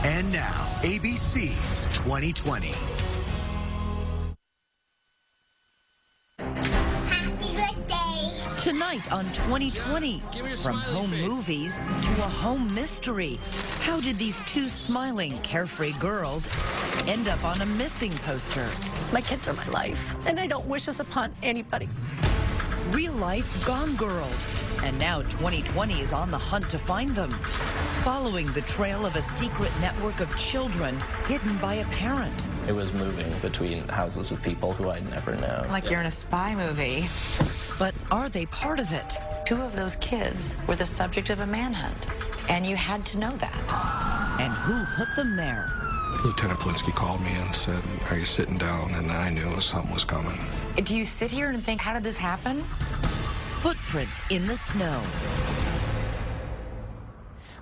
And now, ABC's 2020. Tonight on 2020, from home movies to a home mystery. How did these two smiling, carefree girls end up on a missing poster? My kids are my life, and I don't wish this upon anybody. Real life Gone Girls. And now 2020 is on the hunt to find them. Following the trail of a secret network of children hidden by a parent. It was moving between houses with people who I'd never known. Like you're in a spy movie. But are they part of it? 2 of those kids were the subject of a manhunt, and you had to know that. And who put them there? Lieutenant Plinsky called me and said, "Are you sitting down?" And I knew something was coming. Do you sit here and think, how did this happen? Footprints in the snow.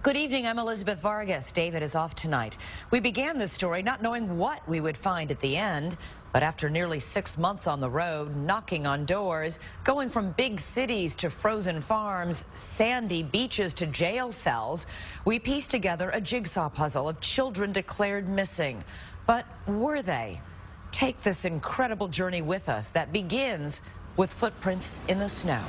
Good evening, I'm Elizabeth Vargas. David is off tonight. We began this story not knowing what we would find at the end, but after nearly 6 months on the road, knocking on doors, going from big cities to frozen farms, sandy beaches to jail cells, we pieced together a jigsaw puzzle of children declared missing. But were they? Take this incredible journey with us that begins with footprints in the snow.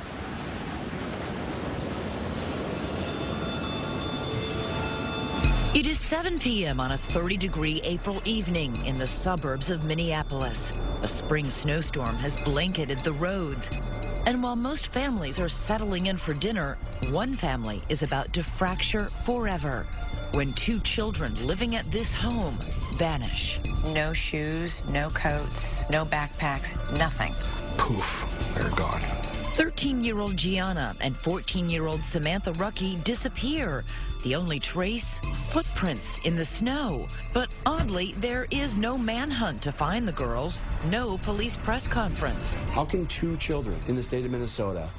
It is 7 p.m. on a 30-degree April evening in the suburbs of Minneapolis. A spring snowstorm has blanketed the roads. And while most families are settling in for dinner, one family is about to fracture forever when 2 children living at this home vanish. No shoes, no coats, no backpacks, nothing. Poof, they're gone. 13-year-old Gianna and 14-year-old Samantha Rucky disappear. The only trace, footprints in the snow. But oddly, there is no manhunt to find the girls, no police press conference. How can 2 children in the state of Minnesota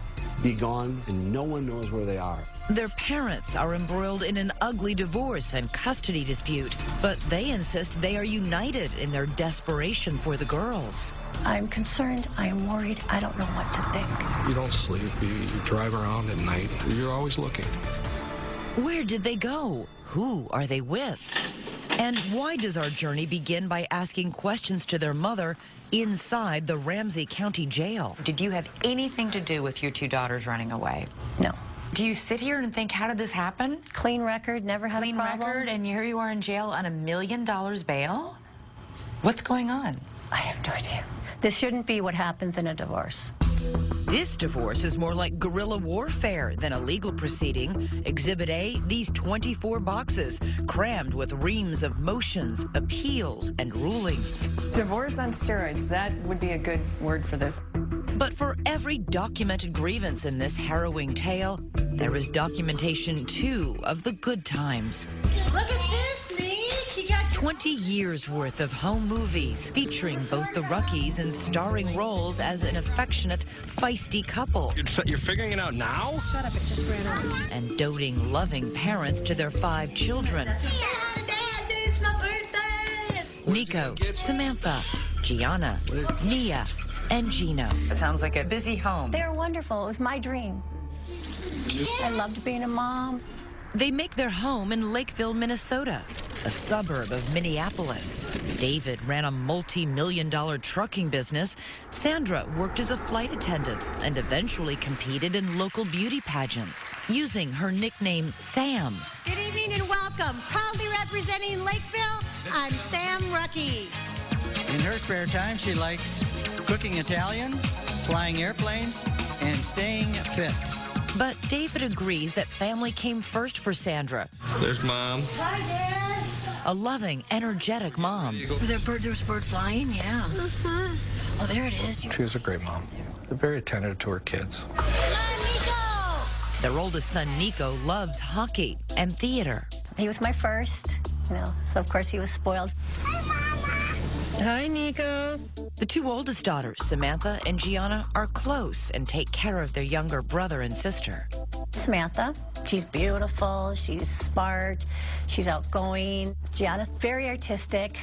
be gone and no one knows where they are? Their parents are embroiled in an ugly divorce and custody dispute, but they insist they are united in their desperation for the girls. I'm concerned. I am worried. I don't know what to think. You don't sleep. You drive around at night. You're always looking. Where did they go? Who are they with? And why does our journey begin by asking questions to their mother inside the Ramsey County Jail? Did you have anything to do with your 2 daughters running away? No. Do you sit here and think, how did this happen? Clean record, never had Clean a problem. record, and here you are in jail on $1 million bail? What's going on? I have no idea. This shouldn't be what happens in a divorce. This divorce is more like guerrilla warfare than a legal proceeding. Exhibit A, these 24 boxes crammed with reams of motions, appeals, and rulings. Divorce on steroids, that would be a good word for this. But for every documented grievance in this harrowing tale, there is documentation, too, of the good times. Look at this, Nick. You got 20 years worth of home movies featuring both the Ruckies in starring roles as an affectionate, feisty couple. You're figuring it out now? Shut up, it just ran over. And doting, loving parents to their 5 children. Dad, it's my birthday. Nico, Samantha, Gianna, Nia, and Gino. It sounds like a busy home. They're wonderful. It was my dream. I loved being a mom. They make their home in Lakeville, Minnesota, a suburb of Minneapolis. David ran a multi-million-dollar trucking business. Sandra worked as a flight attendant and eventually competed in local beauty pageants, using her nickname Sam. Good evening and welcome. Proudly representing Lakeville, I'm Sam Rucky. In her spare time, she likes cooking Italian, flying airplanes, and staying fit. But David agrees that family came first for Sandra. There's Mom. Hi, Dad. A loving, energetic mom. There's a bird flying? Yeah. Oh, there it is. She was a great mom. Very attentive to her kids. Come on, Nico. Their oldest son, Nico, loves hockey and theater. He was my first, so of course he was spoiled. Hi, Nico. The 2 oldest daughters, Samantha and Gianna, are close and take care of their younger brother and sister. Samantha, she's beautiful, she's smart, she's outgoing. Gianna's very artistic,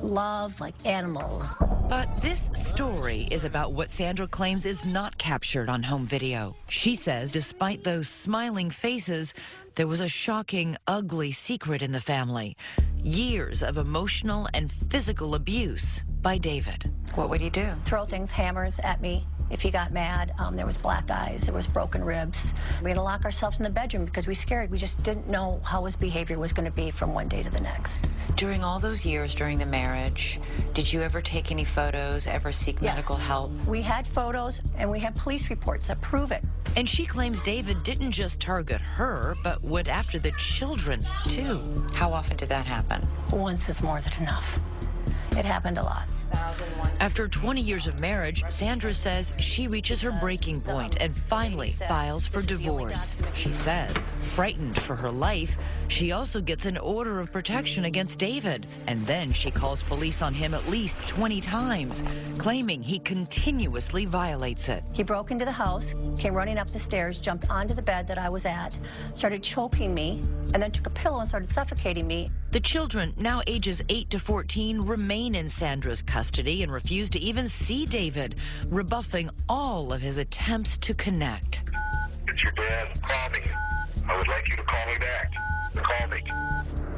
loves like animals. But this story is about what Sandra claims is not captured on home video. She says despite those smiling faces, there was a shocking, ugly secret in the family. Years of emotional and physical abuse by David. What would he do? Throw things, hammers at me. If he got mad, there was black eyes, there was broken ribs. We had to lock ourselves in the bedroom because we were scared. We just didn't know how his behavior was going to be from one day to the next. During all those years during the marriage, did you ever take any photos, ever seek medical help? We had photos and we had police reports that prove it. And she claims David didn't just target her, but went after the children, too. How often did that happen? Once is more than enough. It happened a lot. After 20 years of marriage, Sandra says she reaches her breaking point and finally files for divorce. She says, frightened for her life, she also gets an order of protection against David. And then she calls police on him at least 20 times, claiming he continuously violates it. He broke into the house, came running up the stairs, jumped onto the bed that I was at, started choking me, and then took a pillow and started suffocating me. The children, now ages 8 to 14, remain in Sandra's custody and refuse to even see David, rebuffing all of his attempts to connect. It's your dad. Call me. I would like you to call me back. Call me.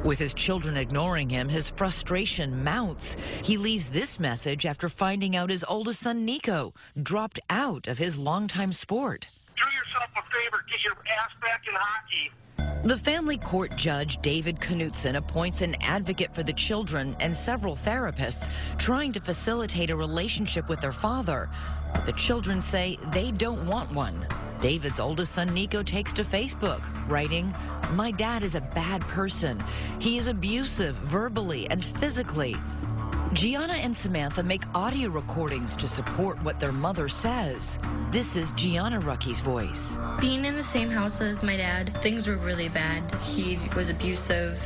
With his children ignoring him, his frustration mounts. He leaves this message after finding out his oldest son, Nico, dropped out of his longtime sport. Do yourself a favor. Get your ass back in hockey. The family court judge, David Knutson, appoints an advocate for the children and several therapists trying to facilitate a relationship with their father. But the children say they don't want one. David's oldest son, Nico, takes to Facebook, writing, "My dad is a bad person. He is abusive verbally and physically." Gianna and Samantha make audio recordings to support what their mother says. This is Gianna Rucky's voice. Being in the same house as my dad, things were really bad. He was abusive.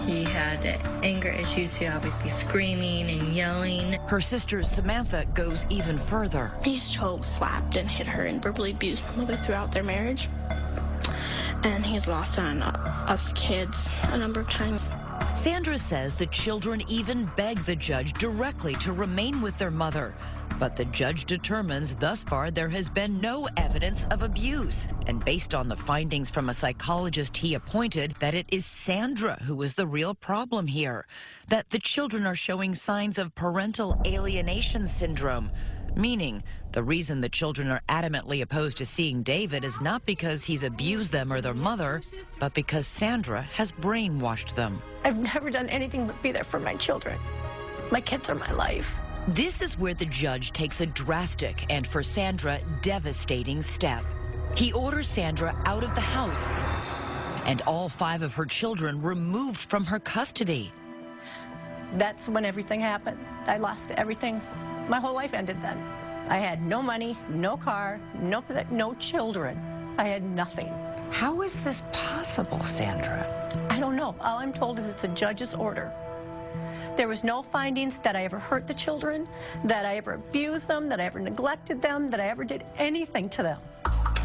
He had anger issues. He'd always be screaming and yelling. Her sister Samantha goes even further. He's choked, slapped, and hit her and verbally abused my mother throughout their marriage. And he's lost on us kids a number of times. Sandra says the children even beg the judge directly to remain with their mother. But the judge determines thus far there has been no evidence of abuse. And based on the findings from a psychologist he appointed, that it is Sandra who is the real problem here. That the children are showing signs of parental alienation syndrome. Meaning, the reason the children are adamantly opposed to seeing David is not because he's abused them or their mother, but because Sandra has brainwashed them. I've never done anything but be there for my children. My kids are my life. This is where the judge takes a drastic and, for Sandra, devastating step. He orders Sandra out of the house and all 5 of her children removed from her custody. That's when everything happened. I lost everything. My whole life ended then. I had no money, no car, no children. I had nothing. How is this possible, Sandra? I don't know. All I'm told is it's a judge's order. There was no findings that I ever hurt the children, that I ever abused them, that I ever neglected them, that I ever did anything to them.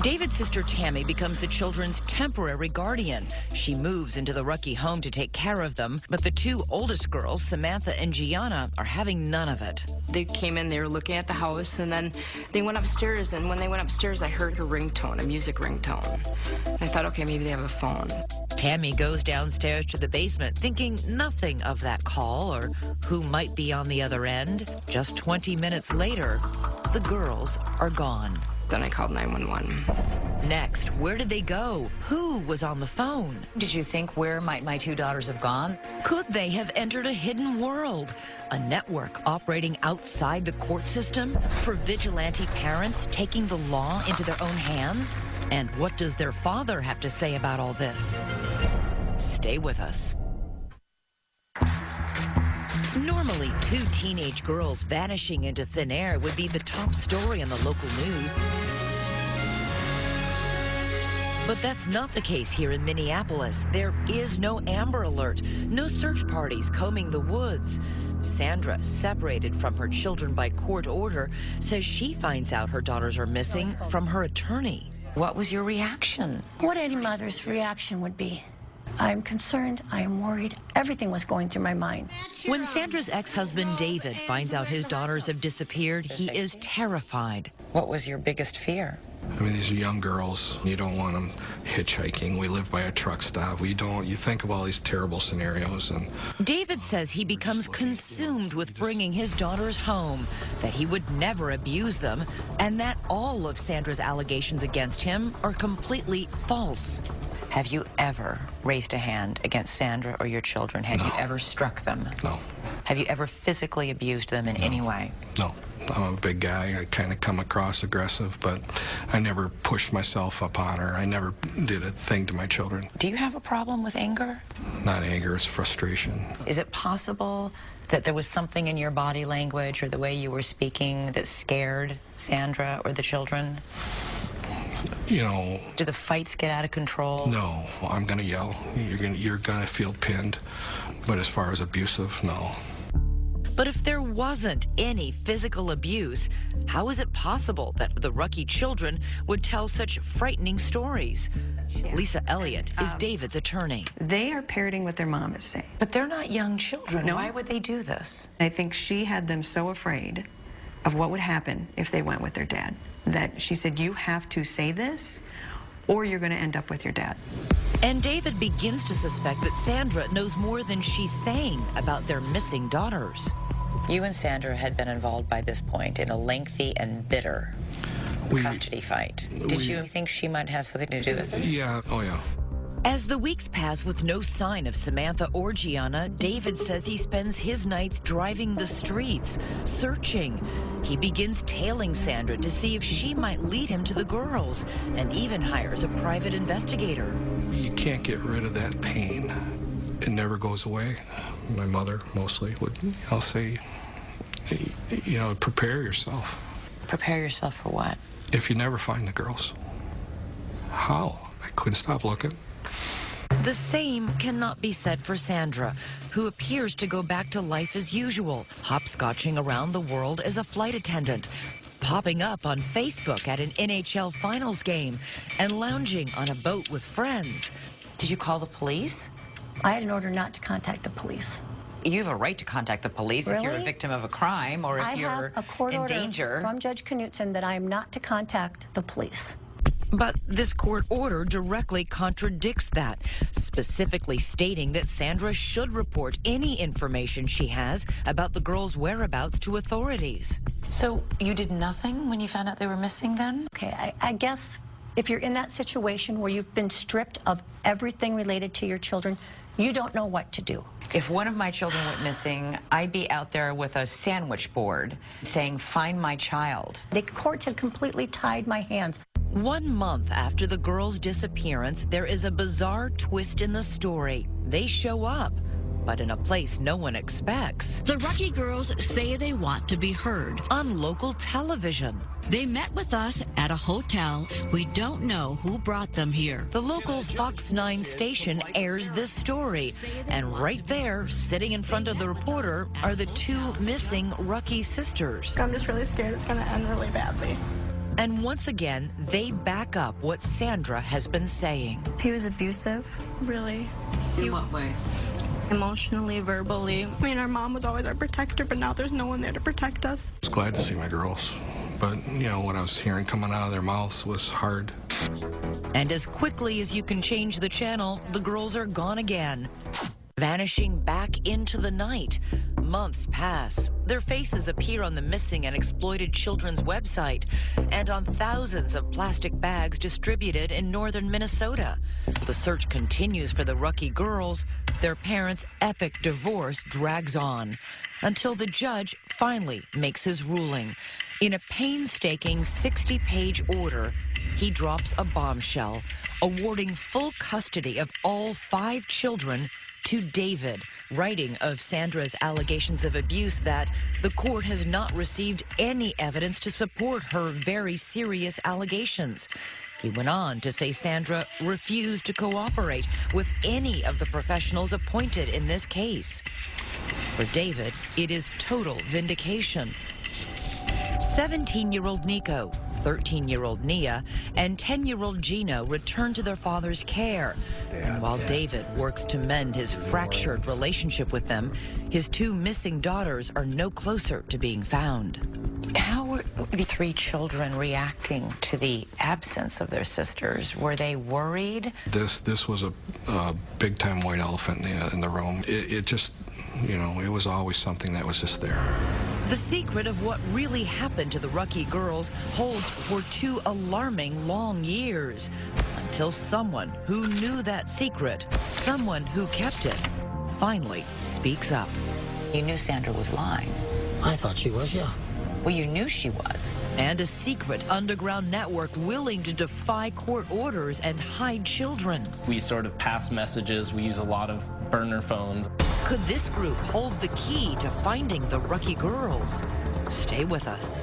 David's sister Tammy becomes the children's temporary guardian. She moves into the Rucky home to take care of them, but the 2 oldest girls, Samantha and Gianna, are having none of it. They came in, they were looking at the house, and then they went upstairs, and when they went upstairs, I heard a ringtone, a music ringtone. I thought, okay, maybe they have a phone. Tammy goes downstairs to the basement, thinking nothing of that call or who might be on the other end. Just 20 minutes later, the girls are gone. Then I called 911. Next, where did they go? Who was on the phone? Did you think, where might my 2 daughters have gone? Could they have entered a hidden world? A network operating outside the court system? For vigilante parents taking the law into their own hands? And what does their father have to say about all this? Stay with us. Normally, 2 teenage girls vanishing into thin air would be the top story on the local news. But that's not the case here in Minneapolis. There is no Amber Alert, no search parties combing the woods. Sandra, separated from her children by court order, says she finds out her daughters are missing from her attorney. What was your reaction? What any mother's reaction would be. I'm concerned, I am worried, everything was going through my mind. When Sandra's ex-husband David finds out his daughters have disappeared, he is terrified. What was your biggest fear? I mean, these are young girls. You don't want them hitchhiking. We live by a truck stop. You think of all these terrible scenarios. And David says he becomes consumed with bringing his daughters home, that he would never abuse them, and that all of Sandra's allegations against him are completely false. Have you ever raised a hand against Sandra or your children? Have you ever struck them? No. Have you ever physically abused them in any way? No. I'm a big guy. I kind of come across aggressive, but I never pushed myself up on her. I never did a thing to my children. Do you have a problem with anger? Not anger, it's frustration. Is it possible that there was something in your body language or the way you were speaking that scared Sandra or the children? You know... Do the fights get out of control? No. I'm going to yell. You're going to feel pinned. But as far as abusive, no. But if there wasn't any physical abuse, how is it possible that the Rucky children would tell such frightening stories? Lisa Elliott is David's attorney. They are parroting what their mom is saying. But they're not young children. No. Why would they do this? I think she had them so afraid of what would happen if they went with their dad that she said, you have to say this or you're going to end up with your dad. And David begins to suspect that Sandra knows more than she's saying about their missing daughters. You and Sandra had been involved by this point in a lengthy and bitter custody fight. Did you think she might have something to do with this? Yeah, oh yeah. As the weeks pass with no sign of Samantha or Gianna, David says he spends his nights driving the streets, searching. He begins tailing Sandra to see if she might lead him to the girls, and even hires a private investigator. You can't get rid of that pain. It never goes away. My mother, mostly, I'll say, you know, prepare yourself. Prepare yourself for what? If you never find the girls. How? I couldn't stop looking. The same cannot be said for Sandra, who appears to go back to life as usual, hopscotching around the world as a flight attendant, popping up on Facebook at an NHL finals game, and lounging on a boat with friends. Did you call the police? I had an order not to contact the police. You have a right to contact the police if you're a victim of a crime or if you're in danger. From Judge Knutson that I am not to contact the police. But this court order directly contradicts that, specifically stating that Sandra should report any information she has about the girls' whereabouts to authorities. So you did nothing when you found out they were missing then? Okay, I guess if you're in that situation where you've been stripped of everything related to your children, you don't know what to do. If one of my children went missing, I'd be out there with a sandwich board saying, find my child. The courts had completely tied my hands. 1 month after the girls' disappearance, there is a bizarre twist in the story. They show up, but in a place no one expects. The Rucky girls say they want to be heard. On local television. They met with us at a hotel. We don't know who brought them here. The local Fox 9 station airs this story. And right there, sitting in front of the reporter, are the two missing Rucky sisters. I'm just really scared it's going to end really badly. And once again, they back up what Sandra has been saying. He was abusive, really. In what way? Emotionally, verbally. I mean, our mom was always our protector, but now there's no one there to protect us. I was glad to see my girls, but, you know, what I was hearing coming out of their mouths was hard. And as quickly as you can change the channel, the girls are gone again, vanishing back into the night. Months pass. Their faces appear on the missing and exploited children's website and on thousands of plastic bags distributed in northern Minnesota. The search continues for the Rucky girls. Their parents' epic divorce drags on until the judge finally makes his ruling. In a painstaking 60-page order, he drops a bombshell, awarding full custody of all 5 children to David, writing of Sandra's allegations of abuse that the court has not received any evidence to support her very serious allegations. He went on to say Sandra refused to cooperate with any of the professionals appointed in this case. For David, it is total vindication. 17-year-old Nico, 13-year-old Nia, and 10-year-old Gino return to their father's care. And while David works to mend his fractured relationship with them, his 2 missing daughters are no closer to being found. The 3 children reacting to the absence of their sisters, were they worried? This was a big-time white elephant in the room. It just, you know, it was always something that was just there. The secret of what really happened to the Rucky girls holds for 2 alarming long years, until someone who knew that secret, someone who kept it, finally speaks up. You knew Sandra was lying. I thought she was, yeah. Well, you knew she was. And a secret underground network willing to defy court orders and hide children. We sort of pass messages. We use a lot of burner phones. Could this group hold the key to finding the Rucky girls? Stay with us.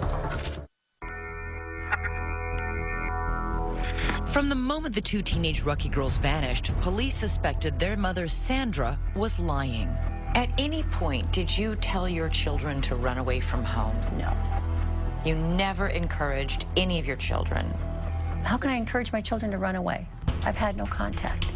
From the moment the 2 teenage Rucky girls vanished, police suspected their mother, Sandra, was lying. At any point, did you tell your children to run away from home? No. You never encouraged any of your children? How can I encourage my children to run away? I've had no contact.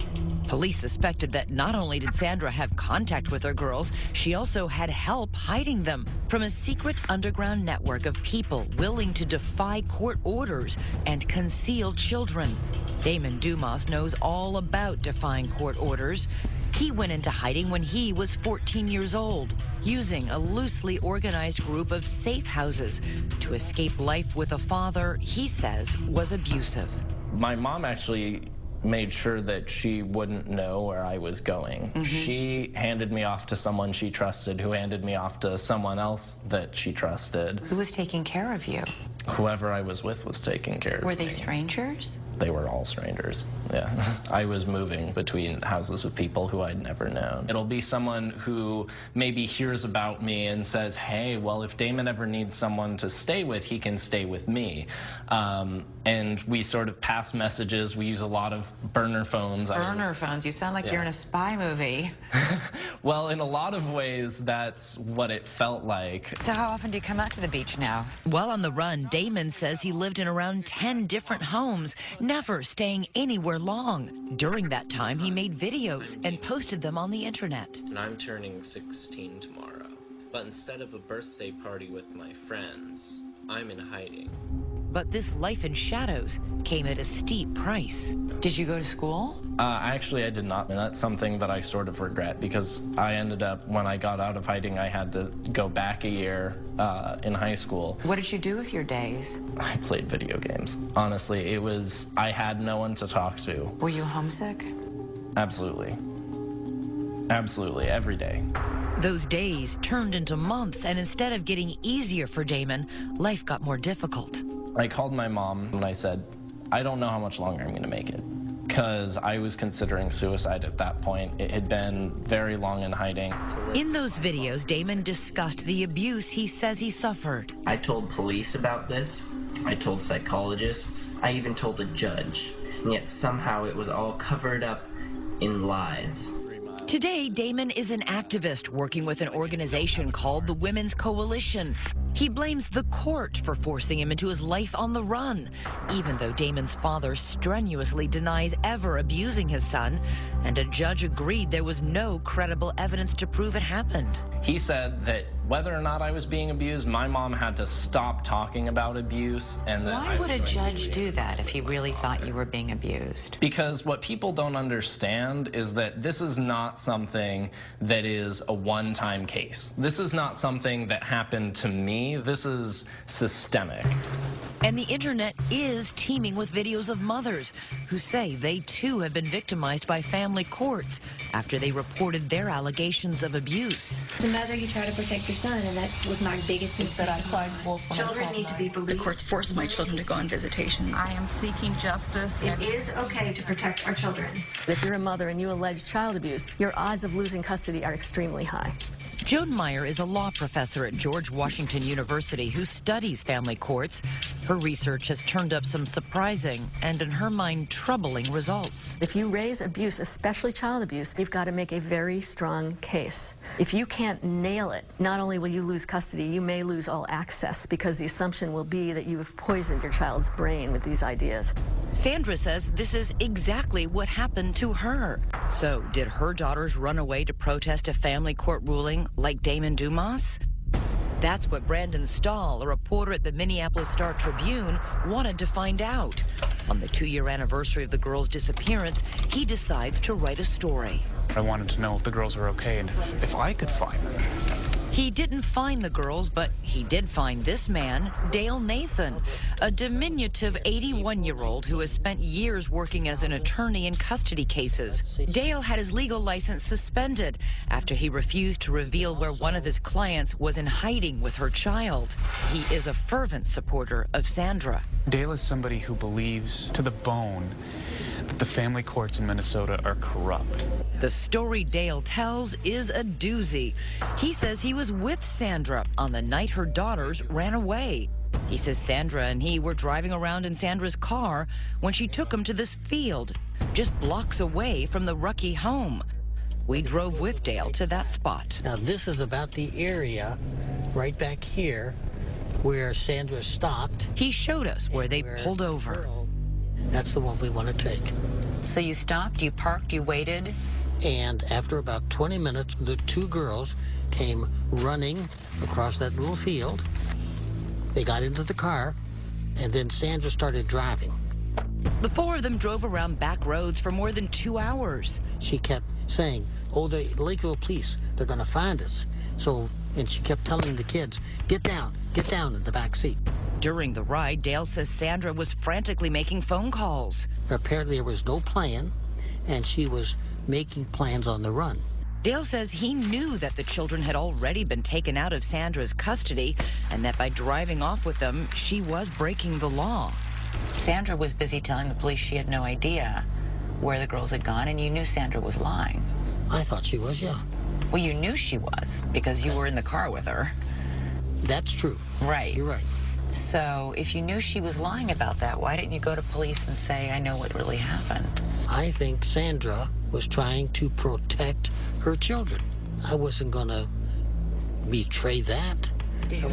Police suspected that not only did Sandra have contact with her girls, she also had help hiding them from a secret underground network of people willing to defy court orders and conceal children. Damon Dumas knows all about defying court orders. He went into hiding when he was 14 years old, using a loosely organized group of safe houses to escape life with a father he says was abusive. My mom actually made sure that she wouldn't know where I was going. Mm-hmm. She handed me off to someone she trusted, who handed me off to someone else that she trusted. Who was taking care of you? Whoever I was with was taking care of me. Were they strangers? They were all strangers, yeah. I was moving between houses with people who I'd never known. It'll be someone who maybe hears about me and says, hey, well, if Damon ever needs someone to stay with, he can stay with me. And we sort of pass messages. We use a lot of burner phones. Burner phones? You sound like you're in a spy movie. Well, in a lot of ways, that's what it felt like. So how often do you come out to the beach now? While on the run, Damon says he lived in around 10 different homes, never staying anywhere long. During that time, he made videos and posted them on the internet. And I'm turning 16 tomorrow. But instead of a birthday party with my friends, I'm in hiding. But this life in shadows came at a steep price. Did you go to school? Actually, I did not. And that's something that I sort of regret, because I ended up, when I got out of hiding, I had to go back a year in high school. What did you do with your days? I played video games. Honestly, I had no one to talk to. Were you homesick? Absolutely. Absolutely, every day. Those days turned into months, and instead of getting easier for Damon, life got more difficult. I called my mom and I said, I don't know how much longer I'm going to make it, because I was considering suicide at that point. It had been very long in hiding. In those videos, Damon discussed the abuse he says he suffered. I told police about this. I told psychologists. I even told a judge. And yet somehow it was all covered up in lies. Today, Damon is an activist working with an organization called the Women's Coalition. He blames the court for forcing him into his life on the run, even though Damon's father strenuously denies ever abusing his son, and a judge agreed there was no credible evidence to prove it happened. He said that whether or not I was being abused, my mom had to stop talking about abuse, and that Why would a judge do that if he really thought you were being abused? Because what people don't understand is that this is not something that is a one-time case. This is not something that happened to me. This is systemic. And the internet is teeming with videos of mothers who say they too have been victimized by family courts after they reported their allegations of abuse. The mother, you try to protect your son, and that was my biggest mistake. I cried wolf. Children need to be believed. The courts forced my children to go on visitations. I am seeking justice. It is okay to protect our children. If you're a mother and you allege child abuse, your odds of losing custody are extremely high. Joan Meyer is a law professor at George Washington University who studies family courts. Her research has turned up some surprising and, in her mind, troubling results. If you raise abuse, especially child abuse, you've got to make a very strong case. If you can't nail it, not only will you lose custody, you may lose all access, because the assumption will be that you have poisoned your child's brain with these ideas. Sandra says this is exactly what happened to her. So, did her daughters run away to protest a family court ruling like Damon Dumas? That's what Brandon Stahl, a reporter at the Minneapolis Star-Tribune, wanted to find out. On the 2-year anniversary of the girls' disappearance, he decides to write a story. I wanted to know if the girls were okay and if I could find them. He didn't find the girls, but he did find this man, Dale Nathan, a diminutive 81-year-old who has spent years working as an attorney in custody cases. Dale had his legal license suspended after he refused to reveal where one of his clients was in hiding with her child. He is a fervent supporter of Sandra. Dale is somebody who believes to the bone that the family courts in Minnesota are corrupt. The story Dale tells is a doozy. He says he was with Sandra on the night her daughters ran away. He says Sandra and he were driving around in Sandra's car when she took him to this field, just blocks away from the Rucky home. We drove with Dale to that spot. Now this is about the area right back here where Sandra stopped. He showed us where they pulled over. That's the one we want to take. So you stopped, you parked, you waited? And after about 20 minutes, the 2 girls came running across that little field. They got into the car, and then Sandra started driving. The 4 of them drove around back roads for more than 2 hours. She kept saying, oh, the Lakeville police, they're going to find us. And she kept telling the kids, get down in the back seat. During the ride, Dale says Sandra was frantically making phone calls. Apparently there was no plan, and she was making plans on the run. Dale says he knew that the children had already been taken out of Sandra's custody and that by driving off with them, she was breaking the law. Sandra was busy telling the police she had no idea where the girls had gone, and you knew Sandra was lying. I thought she was, yeah. Well, you knew she was because you were in the car with her. That's true. Right. You're right. So if you knew she was lying about that, why didn't you go to police and say, I know what really happened? I think Sandra was trying to protect her children. I wasn't going to betray that.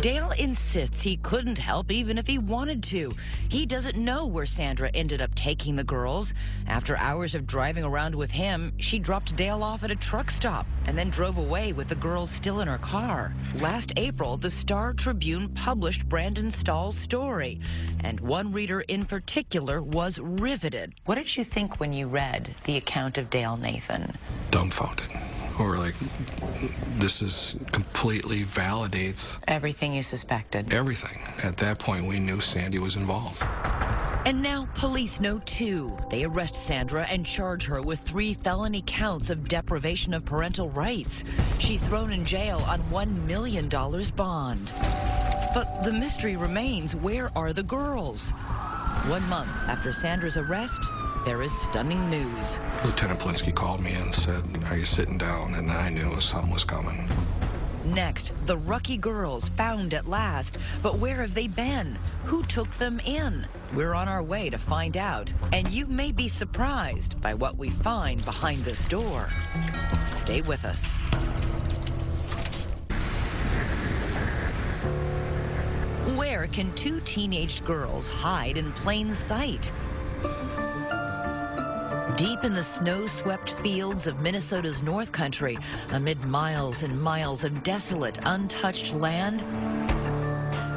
Dale insists he couldn't help even if he wanted to. He doesn't know where Sandra ended up taking the girls. After hours of driving around with him, she dropped Dale off at a truck stop and then drove away with the girls still in her car. Last April, the Star-Tribune published Brandon Stahl's story, and one reader in particular was riveted. What did you think when you read the account of Dale Nathan? Dumbfounded. Or like, this is completely validates everything you suspected. Everything. At that point, we knew Sandy was involved. And now police know too. They arrest Sandra and charge her with 3 felony counts of deprivation of parental rights. She's thrown in jail on $1 million bond. But the mystery remains, where are the girls? 1 month after Sandra's arrest, there is stunning news. Lieutenant Plinsky called me and said, are you sitting down? And then I knew something was coming. Next, the Rucky girls found at last. But where have they been? Who took them in? We're on our way to find out. And you may be surprised by what we find behind this door. Stay with us. Where can 2 teenage girls hide in plain sight? Deep in the snow-swept fields of Minnesota's North Country, amid miles and miles of desolate, untouched land,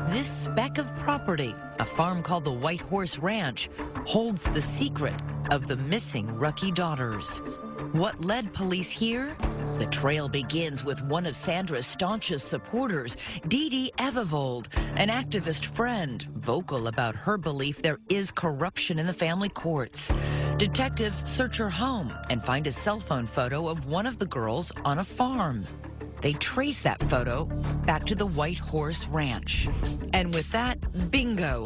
this speck of property, a farm called the White Horse Ranch, holds the secret of the missing Rucky daughters. What led police here? The trail begins with one of Sandra's staunchest supporters, Dee Dee Evivold, an activist friend, vocal about her belief there is corruption in the family courts. Detectives search her home and find a cell phone photo of one of the girls on a farm. They trace that photo back to the White Horse Ranch. And with that, bingo.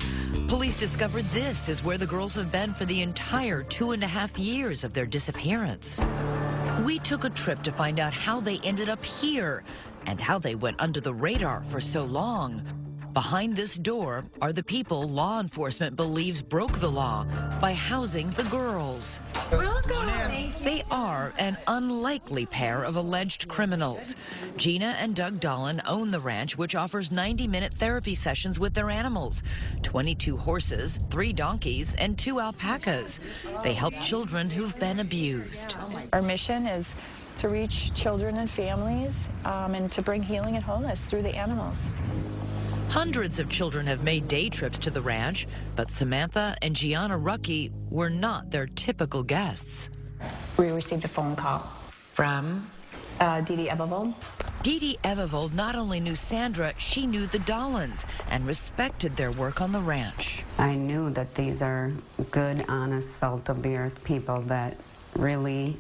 Police discovered this is where the girls have been for the entire 2.5 years of their disappearance. We took a trip to find out how they ended up here and how they went under the radar for so long. Behind this door are the people law enforcement believes broke the law by housing the girls. They are an unlikely pair of alleged criminals. Gina and Doug Dolan own the ranch, which offers 90-minute therapy sessions with their animals. 22 horses, 3 donkeys, and 2 alpacas. They help children who've been abused. Our mission is to reach children and families and to bring healing and wholeness through the animals. Hundreds of children have made day trips to the ranch, but Samantha and Gianna Rucky were not their typical guests. We received a phone call. From? Dee Dee Ebevold. Dee Dee Ebevold not only knew Sandra, she knew the Dolans and respected their work on the ranch. I knew that these are good, honest, salt-of-the-earth people that really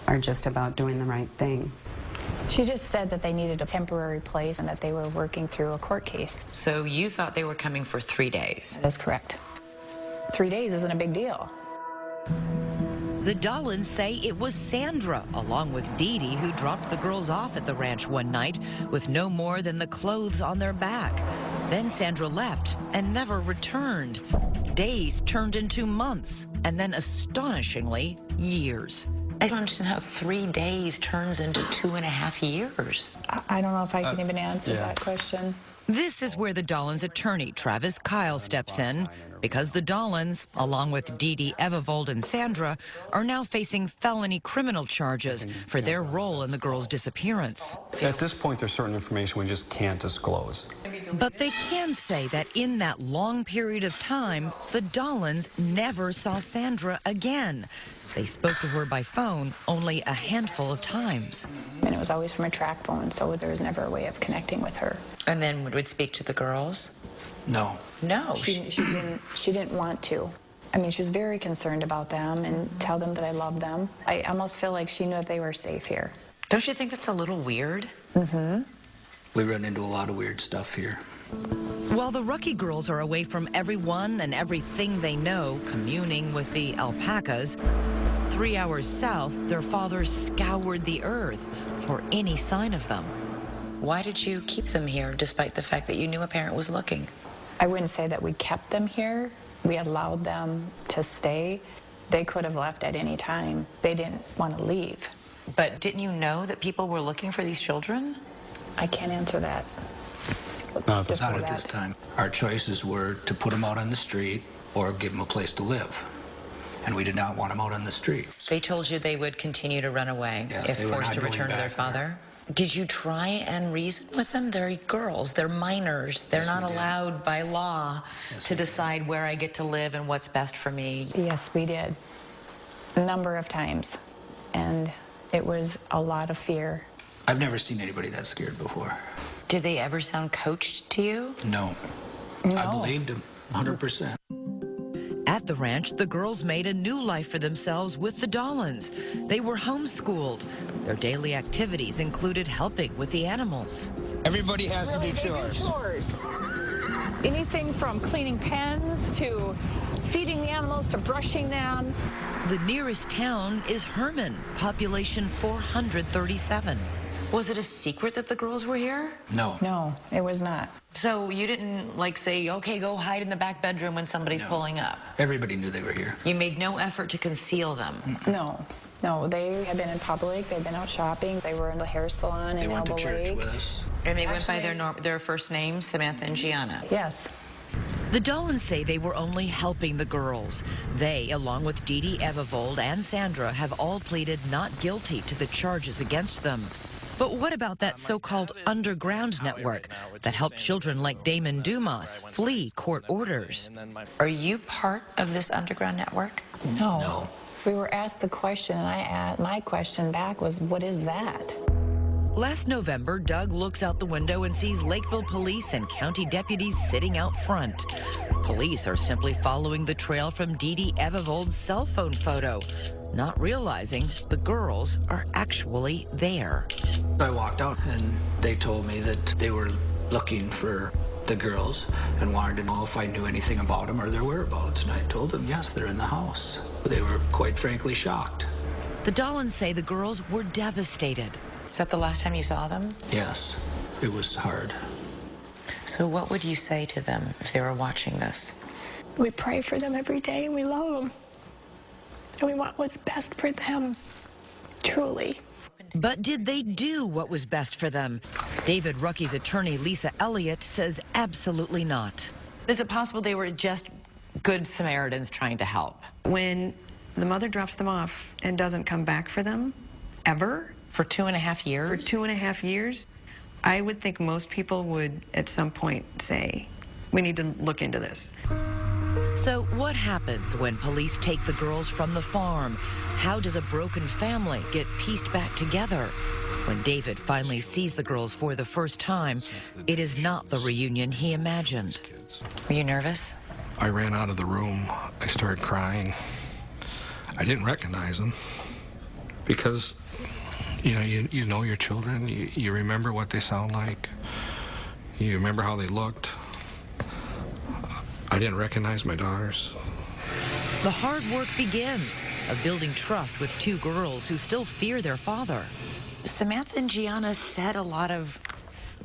are just about doing the right thing. She just said that they needed a temporary place and that they were working through a court case. So you thought they were coming for 3 days? That's correct. 3 days isn't a big deal. The Dolans say it was Sandra, along with Dee Dee, who dropped the girls off at the ranch one night with no more than the clothes on their back. Then Sandra left and never returned. Days turned into months, and then astonishingly, years. I don't understand how 3 days turns into 2.5 years. I don't know if I can even answer that question. This is where the Dolans' attorney, Travis Kyle, steps in, because the Dolans, along with Dee Dee Ebevold and Sandra, are now facing felony criminal charges for their role in the girls' disappearance. At this point, there's certain information we just can't disclose. But they can say that in that long period of time, the Dolans never saw Sandra again. They spoke to her by phone only a handful of times. And it was always from a track phone, so there was never a way of connecting with her. And then would speak to the girls? No. No. She didn't want to. I mean, she was very concerned about them and tell them that I love them. I almost feel like she knew that they were safe here. Don't you think that's a little weird? Mm-hmm. We run into a lot of weird stuff here. While the Rucky girls are away from everyone and everything they know, communing with the alpacas, 3 hours south, their fathers scoured the earth for any sign of them. Why did you keep them here, despite the fact that you knew a parent was looking? I wouldn't say that we kept them here. We allowed them to stay. They could have left at any time. They didn't want to leave. But didn't you know that people were looking for these children? I can't answer that. Not at this time. Our choices were to put them out on the street or give them a place to live. And we did not want them out on the street. They told you they would continue to run away if they were forced not to going return to their back father? Did you try and reason with them? They're girls, they're minors. They're not allowed by law to decide where I get to live and what's best for me. Yes, we did. A number of times. And it was a lot of fear. I've never seen anybody that scared before. Did they ever sound coached to you? No. I believed them, 100%. At the ranch, the girls made a new life for themselves with the Dolans. They were homeschooled. Their daily activities included helping with the animals. Everybody has to do chores. Anything from cleaning pens to feeding the animals to brushing them. The nearest town is Herman, population 437. Was it a secret that the girls were here? No. No, it was not. So you didn't, like, say, okay, go hide in the back bedroom when somebody's pulling up? Everybody knew they were here. You made no effort to conceal them? No, they had been in public, they'd been out shopping, they were in the hair salon They in went to Elbow church Lake. with us. And they went by their first names, Samantha and Gianna? Yes. The Dolans say they were only helping the girls. They, along with Dee Dee Ebevold and Sandra, have all pleaded not guilty to the charges against them. But what about that so-called underground network that helped children like Damon Dumas flee court orders? Are you part of this underground network? No. We were asked the question, and my question back was, what is that? Last November, Doug looks out the window and sees Lakeville police and county deputies sitting out front. Police are simply following the trail from Dee Dee Ebevold's cell phone photo, not realizing the girls are actually there. I walked out and they told me that they were looking for the girls and wanted to know if I knew anything about them or their whereabouts. And I told them, yes, they're in the house. They were quite frankly shocked. The Dolans say the girls were devastated. Is that the last time you saw them? Yes, it was hard. So what would you say to them if they were watching this? We pray for them every day, and we love them. And we want what's best for them, truly. But did they do what was best for them? David Rucky's attorney, Lisa Elliott, says absolutely not. Is it possible they were just good Samaritans trying to help? When the mother drops them off and doesn't come back for them, ever. For 2.5 years? For 2.5 years, I would think most people would at some point say, we need to look into this. So what happens when police take the girls from the farm? How does a broken family get pieced back together? When David finally sees the girls for the first time, it is not the reunion he imagined. Were you nervous? I ran out of the room. I started crying. I didn't recognize them because, you know your children. You remember what they sound like. You remember how they looked. I didn't recognize my daughters. The hard work begins of building trust with two girls who still fear their father. Samantha and Gianna said a lot of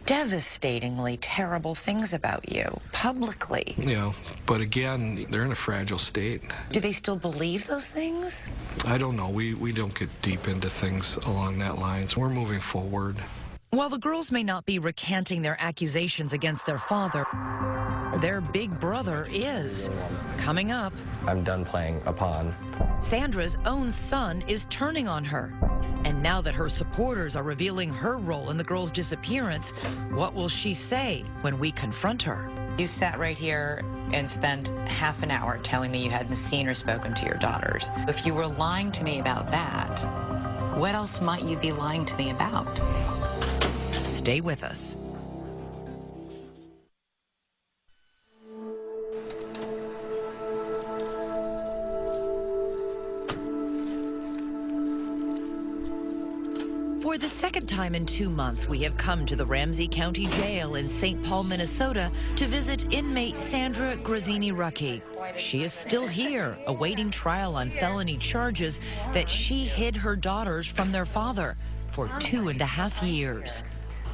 devastatingly terrible things about you, publicly. But again, they're in a fragile state. Do they still believe those things? I don't know. We don't get deep into things along that lines. We're moving forward. While the girls may not be recanting their accusations against their father, their big brother is. Coming up, I'm done playing a pawn. Sandra's own son is turning on her. And now that her supporters are revealing her role in the girl's disappearance, what will she say when we confront her? You sat right here and spent half an hour telling me you hadn't seen or spoken to your daughters. If you were lying to me about that, what else might you be lying to me about? Stay with us. For the second time in 2 months, we have come to the Ramsey County Jail in St. Paul, Minnesota, to visit inmate Sandra Grazzini Rucky. She is still here, awaiting trial on felony charges that she hid her daughters from their father for 2.5 years.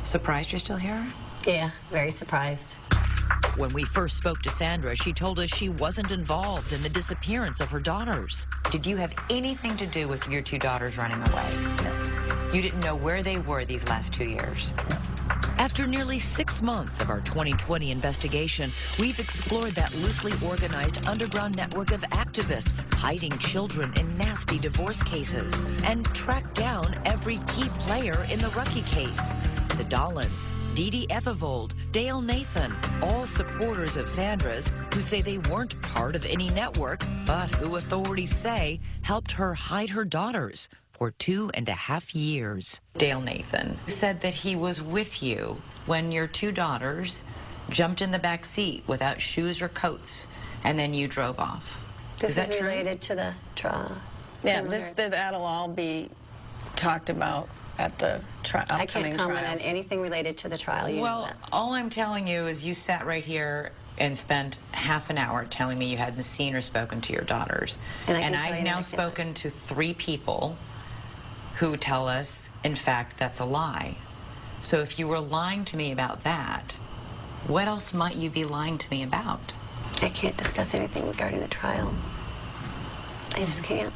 Surprised you're still here? Yeah, very surprised. When we first spoke to Sandra, she told us she wasn't involved in the disappearance of her daughters. Did you have anything to do with your two daughters running away? No. You didn't know where they were these last 2 years? After nearly 6 months of our 2020 investigation, we've explored that loosely organized underground network of activists hiding children in nasty divorce cases and tracked down every key player in the Rucky case. The Dollins, Dee Dee Evivold, Dale Nathan, all supporters of Sandra's who say they weren't part of any network, but who authorities say helped her hide her daughters for 2.5 years. Dale Nathan said that he was with you when your two daughters jumped in the back seat without shoes or coats, and then you drove off. This is that is true? related to the trial. Yeah, that'll all be talked about at the upcoming I can't comment trial. on anything related to the trial. You know Well, that. all I'm telling you is you sat right here and spent half an hour telling me you hadn't seen or spoken to your daughters. And I've now spoken to 3 people who tell us, in fact, that's a lie. So if you were lying to me about that, what else might you be lying to me about? I can't discuss anything regarding the trial. I just can't.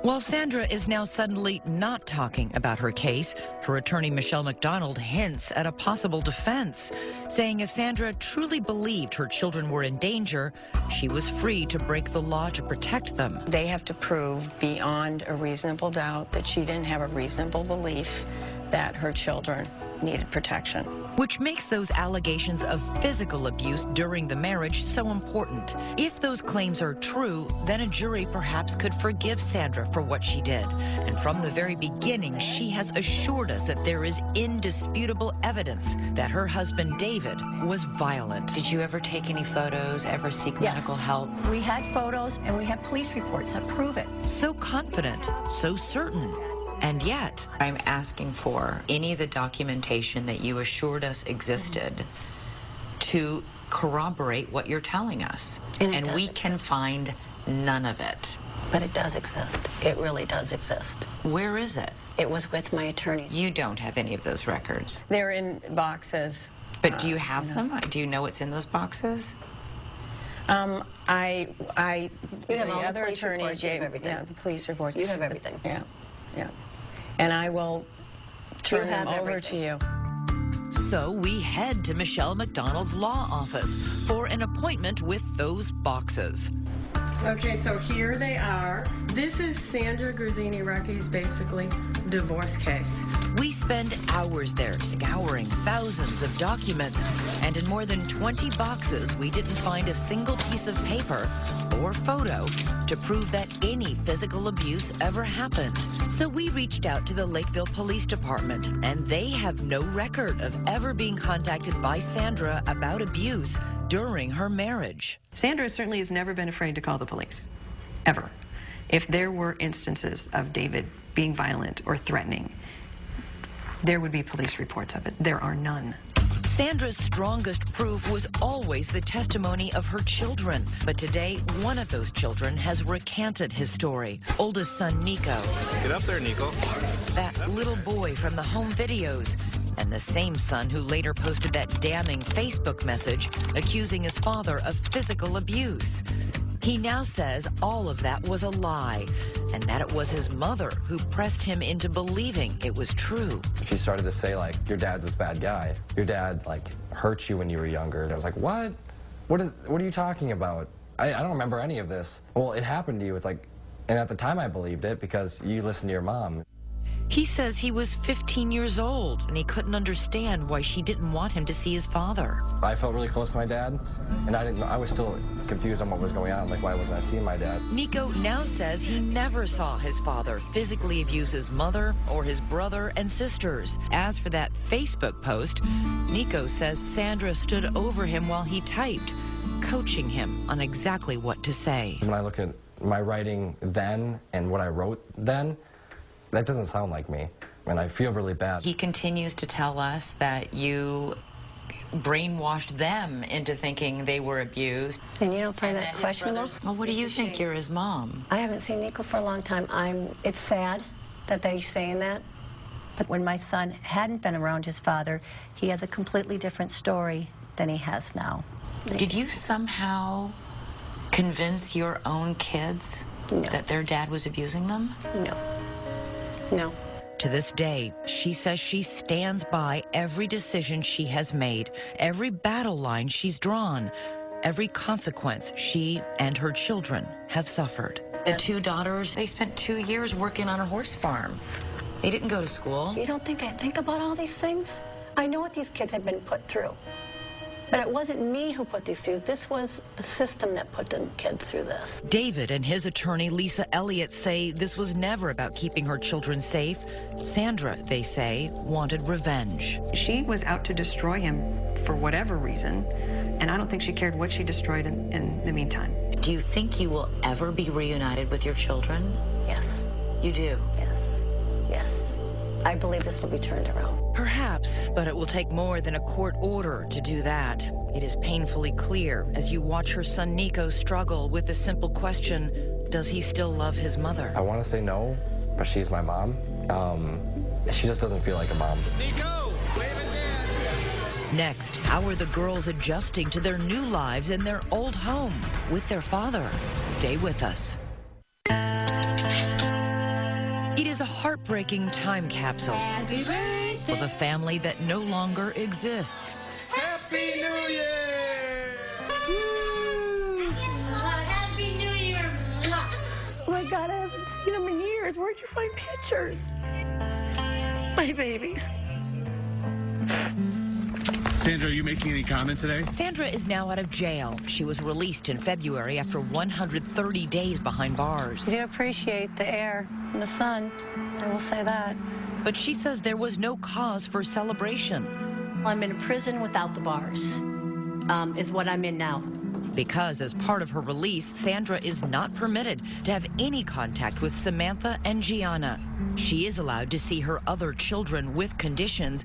While Sandra is now suddenly not talking about her case, her attorney Michelle McDonald hints at a possible defense, saying if Sandra truly believed her children were in danger, she was free to break the law to protect them. They have to prove beyond a reasonable doubt that she didn't have a reasonable belief that her children needed protection. Which makes those allegations of physical abuse during the marriage so important. If those claims are true, then a jury perhaps could forgive Sandra for what she did. And from the very beginning, she has assured us that there is indisputable evidence that her husband, David, was violent. Did you ever take any photos, ever seek medical help? We had photos and we have police reports that prove it. So confident, so certain. And yet, I'm asking for any of the documentation that you assured us existed to corroborate what you're telling us. And we can find none of it. But it does exist. It really does exist. Where is it? It was with my attorney. You don't have any of those records. They're in boxes But do you have them? Do you know what's in those boxes? You have the all the other police attorney reports, you have gave everything. the police reports. You have everything. Yeah, yeah. And I will turn them have over to you. So we head to Michelle McDonald's law office for an appointment with those boxes. Okay, so here they are. This is Sandra Gruzzini-Rucky's basically divorce case. We spend hours there scouring thousands of documents, and in more than 20 boxes, we didn't find a single piece of paper or photo to prove that any physical abuse ever happened. So we reached out to the Lakeville Police Department, and they have no record of ever being contacted by Sandra about abuse during her marriage. Sandra certainly has never been afraid to call the police, ever. If there were instances of David being violent or threatening, there would be police reports of it. There are none. Sandra's strongest proof was always the testimony of her children. But today, one of those children has recanted his story. Oldest son, Nico. Get up there, Nico. That little boy from the home videos. And the same son who later posted that damning Facebook message accusing his father of physical abuse. He now says all of that was a lie, and that it was his mother who pressed him into believing it was true. She started to say, like, your dad's this bad guy. Your dad, like, hurt you when you were younger. And I was like, what? What are you talking about? I don't remember any of this. Well, it happened to you. It's like, and at the time I believed it because you listened to your mom. He says he was 15 years old, and he couldn't understand why she didn't want him to see his father. I felt really close to my dad, and I was still confused on what was going on. Like, why wasn't I seeing my dad? Nico now says he never saw his father physically abuse his mother or his brother and sisters. As for that Facebook post, Nico says Sandra stood over him while he typed, coaching him on exactly what to say. When I look at my writing then and what I wrote then, that doesn't sound like me, and I feel really bad. He continues to tell us that you brainwashed them into thinking they were abused. And you don't find that questionable? Well, what do you think? You're his mom. I haven't seen Nico for a long time. It's sad that he's saying that. But when my son hadn't been around his father, he has a completely different story than he has now. Did you somehow convince your own kids that their dad was abusing them? No. No. To this day, she says she stands by every decision she has made, every battle line she's drawn, every consequence she and her children have suffered. The two daughters, they spent 2 years working on a horse farm. They didn't go to school. You don't think I think about all these things? I know what these kids have been put through. But it wasn't me who put these through. This was the system that put the kids through this. David and his attorney, Lisa Elliott, say this was never about keeping her children safe. Sandra, they say, wanted revenge. She was out to destroy him for whatever reason, and I don't think she cared what she destroyed in the meantime. Do you think you will ever be reunited with your children? Yes. You do? Yes. Yes. I believe this will be turned around. Perhaps, but it will take more than a court order to do that. It is painfully clear as you watch her son Nico struggle with the simple question, does he still love his mother? I want to say no, but she's my mom. She just doesn't feel like a mom. Nico! Wave it in! Next, how are the girls adjusting to their new lives in their old home with their father? Stay with us. It is a heartbreaking time capsule of a family that no longer exists. Happy New Year! Happy New Year! Oh my God, I haven't seen him in years. Where'd you find pictures? My babies. Sandra, are you making any comment today? Sandra is now out of jail. She was released in February after 130 days behind bars. I do appreciate the air and the sun. I will say that. But she says there was no cause for celebration. I'm in a prison without the bars, is what I'm in now. Because as part of her release, Sandra is not permitted to have any contact with Samantha and Gianna. She is allowed to see her other children with conditions.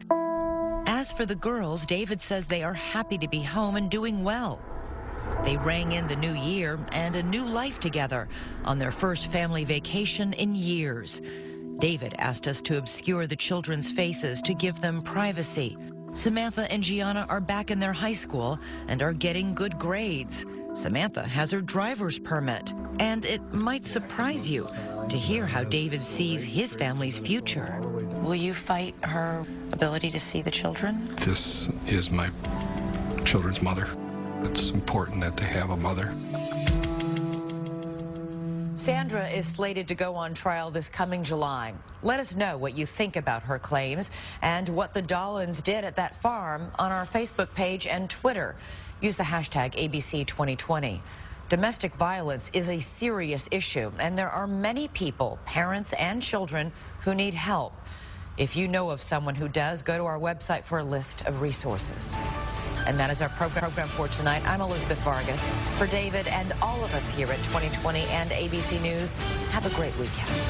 As for the girls, David says they are happy to be home and doing well. They rang in the new year and a new life together on their first family vacation in years. David asked us to obscure the children's faces to give them privacy. Samantha and Gianna are back in their high school and are getting good grades. Samantha has her driver's permit, and it might surprise you to hear how David sees his family's future. Will you fight her ability to see the children? This is my children's mother. It's important that they have a mother. Sandra is slated to go on trial this coming July. Let us know what you think about her claims and what the Dollins did at that farm on our Facebook page and Twitter. Use the hashtag ABC2020. Domestic violence is a serious issue, and there are many people, parents and children, who need help. If you know of someone who does, go to our website for a list of resources. And that is our program for tonight. I'm Elizabeth Vargas. For David and all of us here at 2020 and ABC News, have a great weekend.